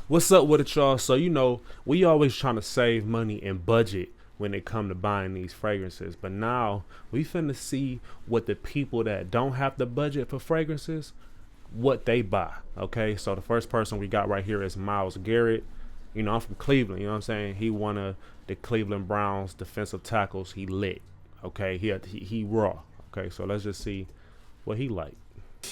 What's up with it, y'all? So, we always trying to save money and budget when it come to buying these fragrances. But now we finna see what the people that don't have the budget for fragrances, what they buy. Okay, so the first person we got right here is Myles Garrett. I'm from Cleveland, you know what I'm saying? He one of the Cleveland Browns defensive tackles. He lit. Okay, he raw. Okay, so let's just see what he like.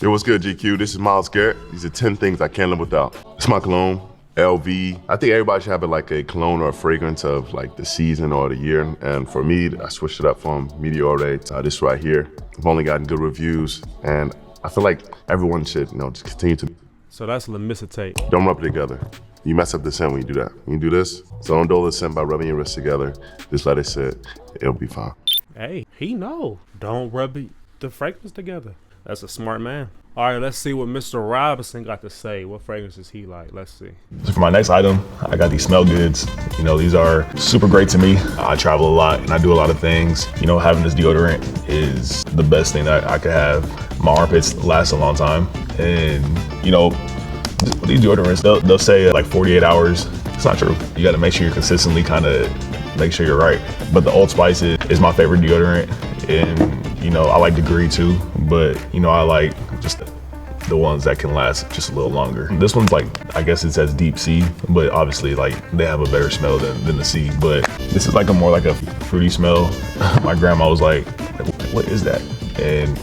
Yo, what's good, GQ? This is Myles Garrett. These are 10 things I can't live without. It's my cologne, LV. I think everybody should have like a cologne or a fragrance of like the season or the year. And for me, I switched it up from Meteore to this right here. I've only gotten good reviews, and I feel like everyone should, just continue to. So that's Lamicitate. Don't rub it together. You mess up the scent when you do that. When you do this, so don't dull the scent by rubbing your wrists together. Just let it sit. It'll be fine. Hey, he know. Don't rub the fragrance together. That's a smart man. All right, let's see what Mr. Robinson got to say. What fragrances he like? Let's see. So for my next item, I got these smell goods. These are super great to me. I travel a lot and I do a lot of things. Having this deodorant is the best thing that I could have. My armpits last a long time. And, these deodorants, they'll say like 48 hours. It's not true. You got to make sure you're consistently kind of make sure you're right. But the Old Spice is my favorite deodorant. And, I like Degree too, but, I like just the ones that can last just a little longer. This one's like, I guess it says deep sea, but obviously like they have a better smell than the sea. But this is like more like a fruity smell. My grandma was like, what is that? And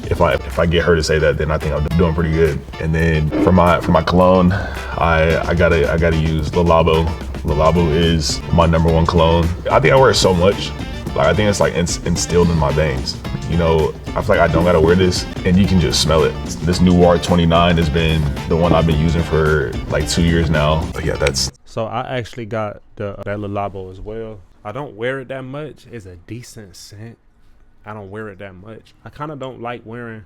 if I get her to say that, then I think I'm doing pretty good. And then for my cologne, I gotta use Le Labo. Le Labo is my #1 cologne. I think I wear it so much. I think it's like instilled in my veins. I feel like I don't gotta wear this, and you can just smell it. This Noir 29 has been the one I've been using for like 2 years now. But yeah, that's. So I actually got that Le Labo as well. I don't wear it that much. It's a decent scent. I don't wear it that much. I kind of don't like wearing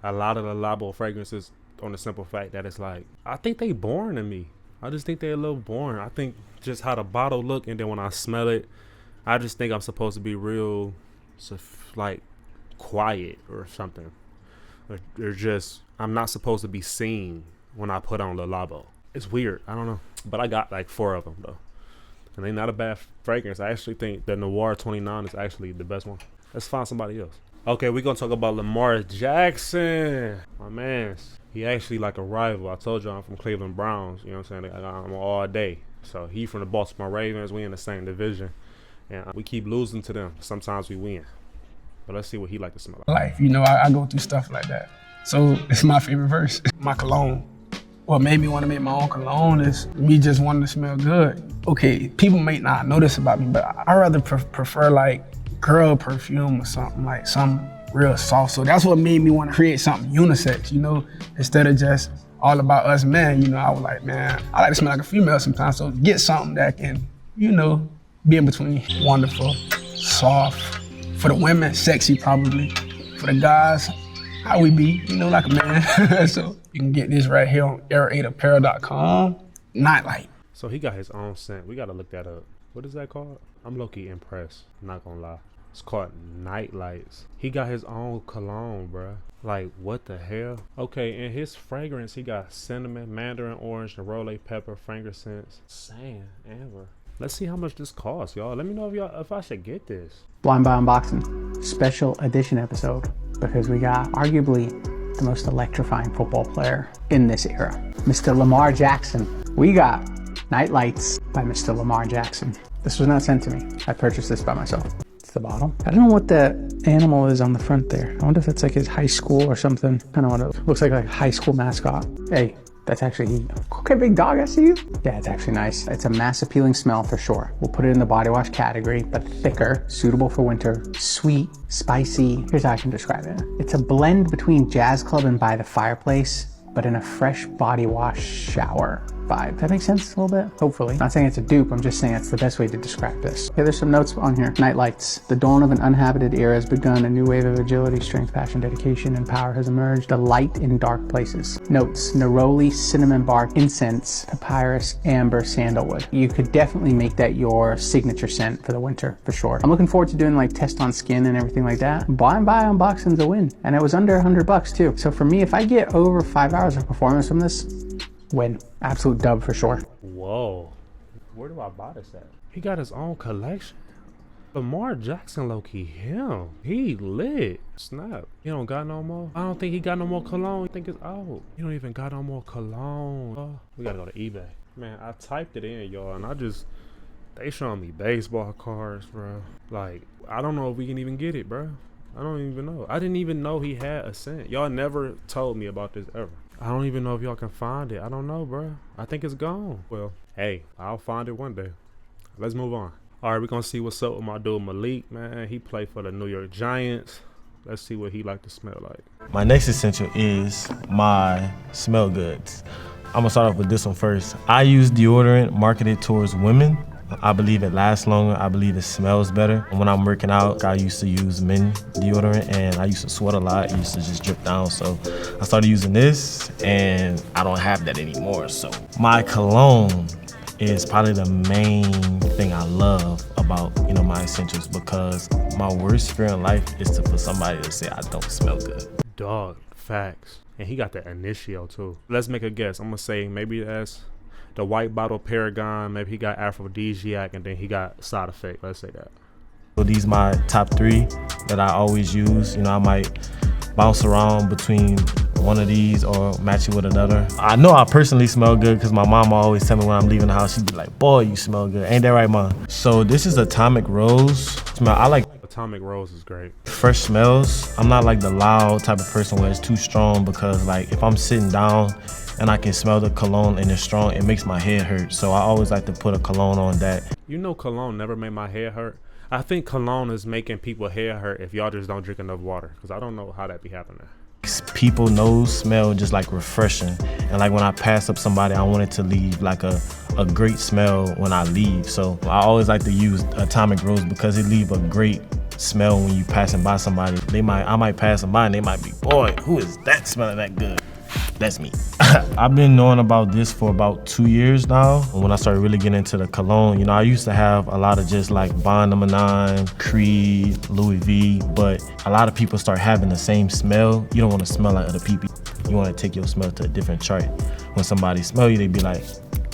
a lot of the Labo fragrances on the simple fact that it's like, I think they boring to me. I just think they're a little boring. I think just how the bottle look, and then when I smell it, I just think I'm supposed to be real, like, quiet or something. Or just, I'm not supposed to be seen when I put on Le Labo. It's weird. I don't know. But I got like 4 of them, though. And they're not a bad fragrance. I actually think the Noir 29 is actually the best one. Let's find somebody else. Okay, we're going to talk about Lamar Jackson. My man. He actually like a rival. I told you I'm from Cleveland Browns. You know what I'm saying? I got him all day. So he from the Baltimore Ravens. We in the same division. And we keep losing to them. Sometimes we win. But let's see what he like to smell like. Life, I go through stuff like that. So it's my favorite verse. My cologne. What made me want to make my own cologne is me just wanting to smell good. Okay, people may not know this about me, but I rather prefer like girl perfume or something, like some real soft. So that's what made me want to create something unisex, instead of just all about us men. I was like, man, I like to smell like a female sometimes. So get something that can, be in between. Wonderful, soft. For the women, sexy probably. For the guys, how we be, like a man. So you can get this right here on air8apparel.com. Nightlight. So he got his own scent. We got to look that up. What is that called? I'm low-key impressed. I'm not going to lie. It's called Nightlights. He got his own cologne, bruh. Like, what the hell? Okay, in his fragrance, he got cinnamon, mandarin orange, neroli pepper, frankincense, sand, amber. Let's see how much this costs, y'all. Let me know if I should get this. Blind Buy Unboxing, special edition episode, because we got arguably the most electrifying football player in this era, Mr. Lamar Jackson. We got Nightlights by Mr. Lamar Jackson. This was not sent to me. I purchased this by myself. It's the bottle. I don't know what the animal is on the front there. I wonder if it's like his high school or something. I don't know what it looks like a high school mascot. Hey. That's actually, okay, big dog, I see you. Yeah, it's actually nice. It's a mass appealing smell for sure. We'll put it in the body wash category, but thicker, suitable for winter, sweet, spicy. Here's how I can describe it. It's a blend between Jazz Club and By the Fireplace, but in a fresh body wash shower vibe. That makes sense a little bit? Hopefully. Not saying it's a dupe, I'm just saying it's the best way to describe this. Okay, there's some notes on here. Nightlights. The dawn of an uninhabited era has begun. A new wave of agility, strength, passion, dedication, and power has emerged. A light in dark places. Notes. Neroli, cinnamon bark, incense, papyrus, amber, sandalwood. You could definitely make that your signature scent for the winter, for sure. I'm looking forward to doing like test on skin and everything like that. Blind Buy Unboxing's a win. And it was under $100 too. So for me, if I get over 5 hours of performance from this, win. Absolute dub for sure. Whoa. Where do I buy this at? He got his own collection. Lamar Jackson, low-key, him. He lit. Snap. He don't got no more. I don't think he got no more cologne. I think it's out. He don't even got no more cologne. Oh, we gotta go to eBay. Man, I typed it in, y'all, and they showing me baseball cards, bro. Like, I don't know if we can even get it, bro. I don't even know. I didn't even know he had a scent. Y'all never told me about this ever. I don't even know if y'all can find it. I don't know, bro. I think it's gone. Well, hey, I'll find it one day. Let's move on. All right, we're going to see what's up with my dude Malik, man. He played for the New York Giants. Let's see what he like to smell like. My next essential is my smell goods. I'm going to start off with this one first. I use deodorant marketed towards women. I believe it lasts longer. I believe it smells better. When I'm working out, I used to use men deodorant, and I used to sweat a lot. It used to just drip down. So I started using this, and I don't have that anymore. So my cologne is probably the main thing I love about, my essentials, because my worst fear in life is for somebody to say I don't smell good. Dog, facts. And he got the initio too. Let's make a guess. I'm gonna say maybe that's the white bottle Paragon. Maybe he got aphrodisiac, and then he got side effect. Let's say that. So these my top 3 that I always use. I might bounce around between one of these or match it with another. I know I personally smell good because my mom always tell me when I'm leaving the house, she'd be like, boy, you smell good. Ain't that right, Mom? So this is Atomic Rose. I like Atomic Rose is great. Fresh smells. I'm not like the loud type of person where it's too strong, because like if I'm sitting down and I can smell the cologne and it's strong, it makes my head hurt. So I always like to put a cologne on that. Cologne never made my hair hurt. I think cologne is making people hair hurt if y'all just don't drink enough water, because I don't know how that be happening. People nose smell just like refreshing, and like when I pass up somebody, I want it to leave like a great smell when I leave. So I always like to use Atomic Rose because it leave a great smell when you passing by somebody. I might pass them by and they might be, boy, who is that smelling that good? That's me. I've been knowing about this for about 2 years now. When I started really getting into the cologne, I used to have a lot of just like Bond No. 9, Creed, Louis V, but a lot of people start having the same smell. You don't want to smell like other people. You want to take your smell to a different chart. When somebody smell you, they be like,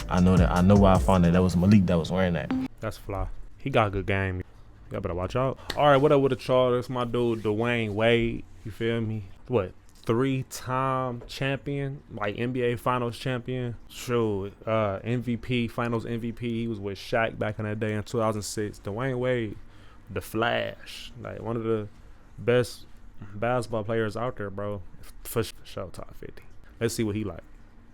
I know where I found that. That was Malik that was wearing that. That's fly. He got a good game. Y'all better watch out. All right, what up with the chart? That's my dude, Dwayne Wade. You feel me? What? 3-time champion, like NBA Finals champion. Sure, MVP, Finals MVP. He was with Shaq back in that day in 2006. Dwayne Wade, the Flash, like one of the best basketball players out there, bro. For sure, top 50. Let's see what he like.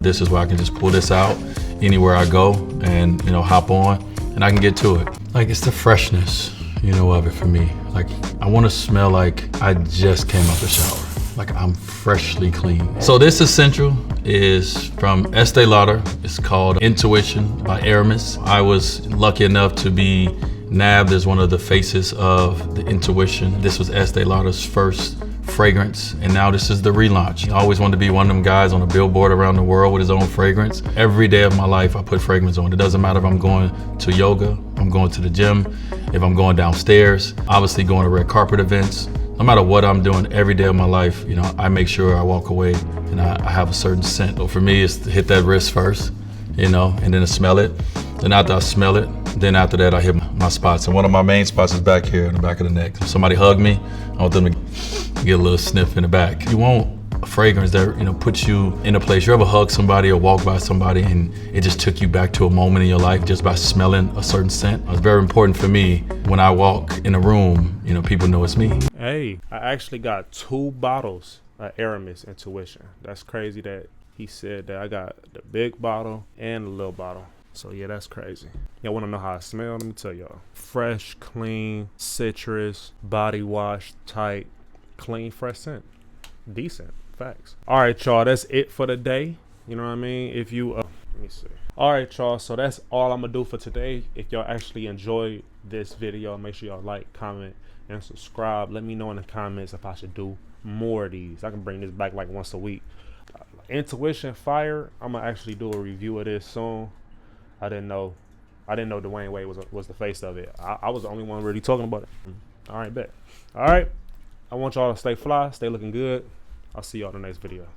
This is where I can just pull this out anywhere I go and, hop on and I can get to it. Like, it's the freshness, of it for me. Like, I want to smell like I just came out the shower. Like I'm freshly clean. So this essential is from Estee Lauder. It's called Intuition by Aramis. I was lucky enough to be nabbed as one of the faces of the Intuition. This was Estee Lauder's first fragrance, and now this is the relaunch. I always wanted to be one of them guys on a billboard around the world with his own fragrance. Every day of my life I put fragrance on. It doesn't matter if I'm going to yoga, I'm going to the gym, if I'm going downstairs, obviously going to red carpet events. No matter what I'm doing every day of my life, I make sure I walk away and I have a certain scent. So for me, it's to hit that wrist first, and then to smell it. Then after I smell it, then after that, I hit my spots. And one of my main spots is back here in the back of the neck. If somebody hug me, I want them to get a little sniff in the back. You want a fragrance that, puts you in a place. You ever hug somebody or walk by somebody and it just took you back to a moment in your life just by smelling a certain scent? It's very important for me when I walk in a room, people know it's me. Hey, I actually got 2 bottles of Aramis Intuition. That's crazy that he said that I got the big bottle and the little bottle. So yeah, that's crazy. Y'all wanna know how I smell? Let me tell y'all. Fresh, clean, citrus, body wash, tight, clean, fresh scent. Decent. Facts. All right, y'all, that's it for the day. You know what I mean? If you let me see. All right, y'all, so that's all I'm gonna do for today. If y'all actually enjoyed this video, make sure y'all like, comment, and subscribe. Let me know in the comments if I should do more of these. I can bring this back like once a week. Intuition fire. I'm gonna actually do a review of this soon. I didn't know Dwayne Wade was the face of it. I was the only one really talking about it. All right, bet. All right, I want y'all to stay fly, stay looking good. I'll see y'all in the next video.